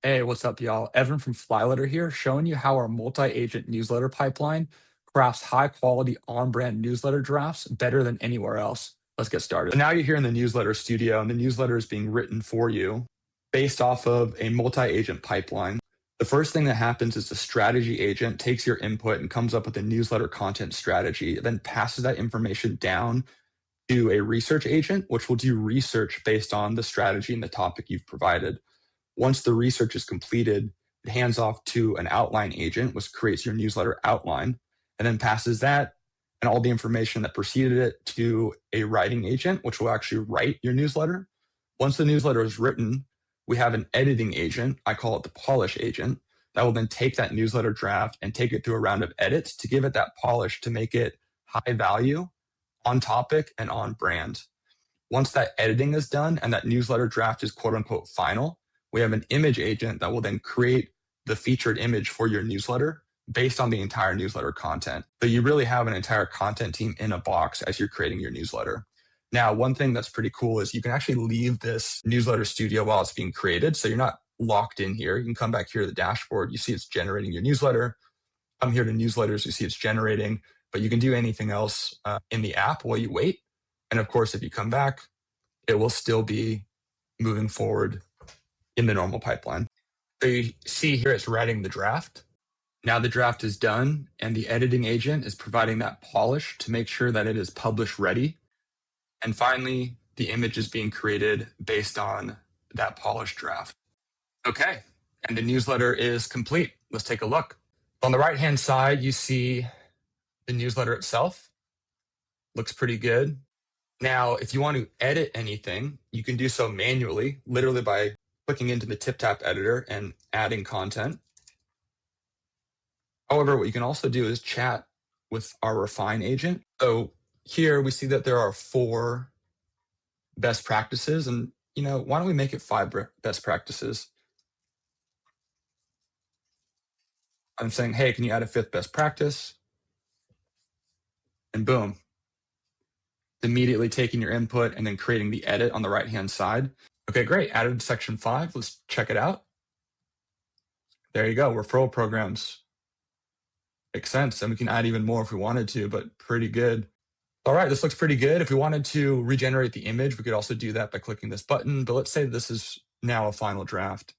Hey, what's up, y'all? Evan from Flyletter here, showing you how our multi-agent newsletter pipeline crafts high-quality on-brand newsletter drafts better than anywhere else. Let's get started. So now you're here in the newsletter studio, and the newsletter is being written for you based off of a multi-agent pipeline. The first thing that happens is the strategy agent takes your input and comes up with a newsletter content strategy, then passes that information down to a research agent, which will do research based on the strategy and the topic you've provided. Once the research is completed, it hands off to an outline agent, which creates your newsletter outline, and then passes that and all the information that preceded it to a writing agent, which will actually write your newsletter. Once the newsletter is written, we have an editing agent. I call it the polish agent that will then take that newsletter draft and take it through a round of edits to give it that polish to make it high value, on topic, and on brand. Once that editing is done and that newsletter draft is quote unquote final, we have an image agent that will then create the featured image for your newsletter based on the entire newsletter content. So you really have an entire content team in a box as you're creating your newsletter. Now, one thing that's pretty cool is you can actually leave this newsletter studio while it's being created. So you're not locked in here. You can come back here to the dashboard. You see it's generating your newsletter. Come here to newsletters. You see it's generating, but you can do anything else in the app while you wait. And of course, if you come back, it will still be moving forward in the normal pipeline. So you see here it's writing the draft. Now the draft is done and the editing agent is providing that polish to make sure that it is publish ready. And finally, the image is being created based on that polished draft. Okay, and the newsletter is complete. Let's take a look. On the right-hand side, you see the newsletter itself. Looks pretty good. Now, if you want to edit anything, you can do so manually, literally by clicking into the TipTap editor and adding content. However, what you can also do is chat with our refine agent. So here we see that there are 4 best practices, and why don't we make it 5 best practices? I'm saying, hey, can you add a 5th best practice? And boom, immediately taking your input and then creating the edit on the right-hand side. Okay, great. Added section 5. Let's check it out. There you go. Referral programs. Makes sense. And we can add even more if we wanted to, but pretty good. All right, this looks pretty good. If we wanted to regenerate the image, we could also do that by clicking this button. But let's say this is now a final draft.